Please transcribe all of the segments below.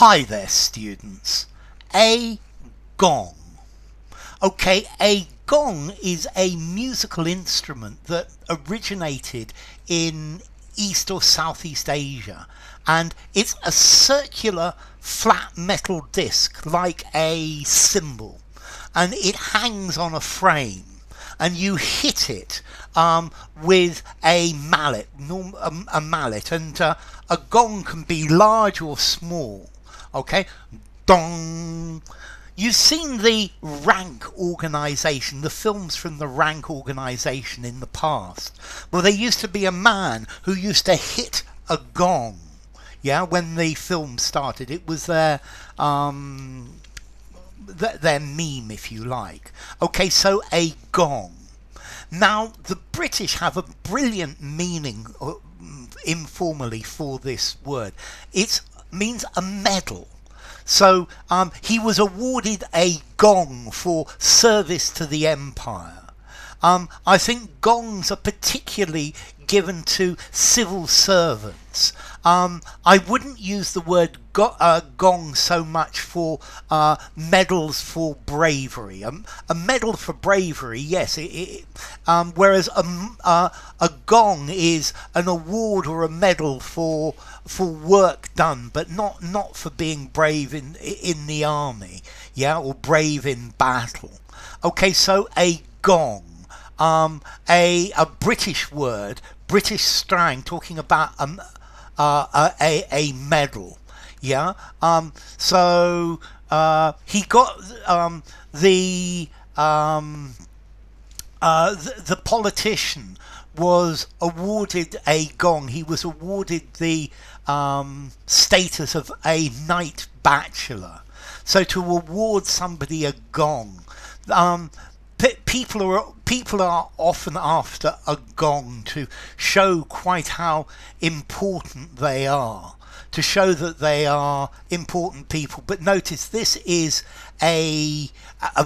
Hi there, students. A gong. Okay, a gong is a musical instrument that originated in East or Southeast Asia, and it's a circular flat metal disc like a cymbal, and it hangs on a frame, and you hit it with a mallet, and a gong can be large or small. Okay, dong. You've seen the Rank organisation, the films from the Rank organisation in the past. Well, there used to be a man who used to hit a gong. Yeah, when the film started, it was their meme, if you like. Okay, so a gong. Now, the British have a brilliant meaning informally for this word. It means a medal. So he was awarded a gong for service to the empire. I think gongs are particularly given to civil servants. I wouldn't use the word gong so much for medals for bravery. A medal for bravery, yes, whereas a gong is an award or a medal for work done, but not for being brave in the army, yeah, or brave in battle. Okay, so a gong. A British word, British slang, talking about a medal. Yeah. So he got the politician was awarded a gong. He was awarded the status of a knight bachelor. So to award somebody a gong, people are often after a gong to show quite how important they are, to show that they are important people. But notice this is a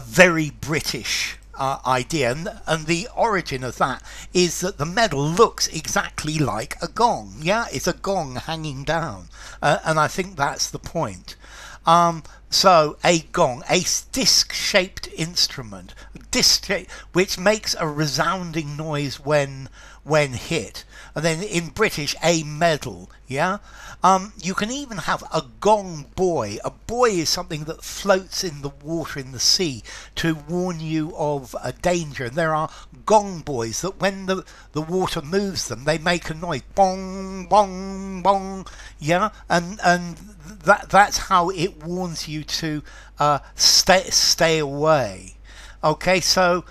very British idea, and the origin of that is that the medal looks exactly like a gong. Yeah, it's a gong hanging down, and I think that's the point. So a gong, a disc-shaped instrument, which makes a resounding noise when hit. And then in British, a medal. Yeah. You can even have a gong buoy. A buoy is something that floats in the water in the sea to warn you of a danger. And there are gong buoys that when the water moves them, they make a noise. Bong, bong, bong. Yeah. And that's how it warns you to stay away. Okay, so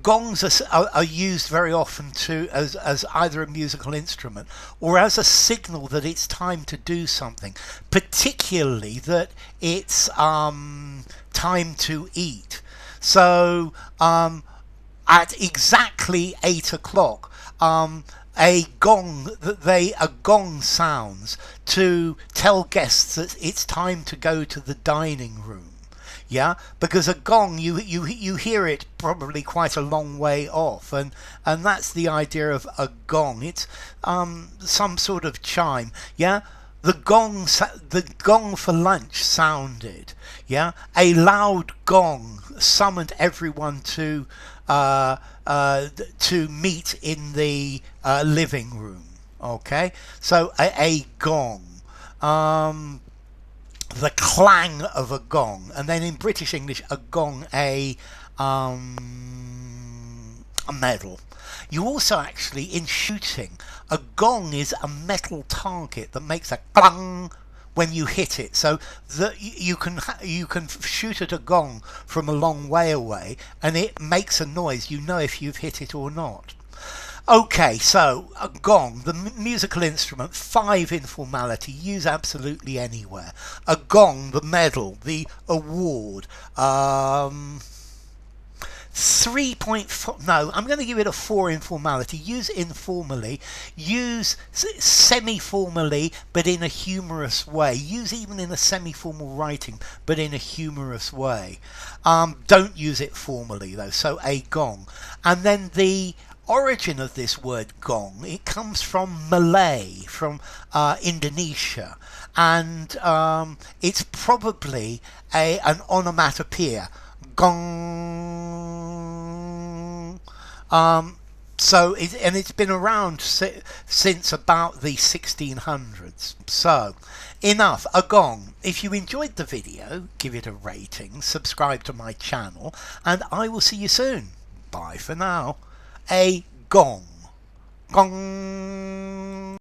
gongs are used very often as either a musical instrument or as a signal that it's time to do something, particularly that it's time to eat. So at exactly 8 o'clock, a gong sounds to tell guests that it's time to go to the dining room. Yeah, because a gong, you hear it probably quite a long way off, and that's the idea of a gong. It's some sort of chime. Yeah, the gong for lunch sounded. Yeah, a loud gong summoned everyone to meet in the living room. Okay, so a gong. The clang of a gong, and then in British English, a gong, a medal. You also actually, in shooting, a gong is a metal target that makes a clang when you hit it, so that you can shoot at a gong from a long way away, and it makes a noise. You know if you've hit it or not. Okay, so a gong, the musical instrument, 5 informality, use absolutely anywhere. A gong, the medal, the award, 3.4, no, I'm going to give it a 4 informality. Use informally, use semi-formally, but in a humorous way. Use even in a semi-formal writing, but in a humorous way. Don't use it formally though, so a gong. And then the origin of this word gong, it comes from Malay, from Indonesia, and it's probably an onomatopoeia. Gong. It's been around since about the 1600s. So, enough. A gong. If you enjoyed the video, give it a rating, subscribe to my channel, and I will see you soon. Bye for now. A gong. Gong.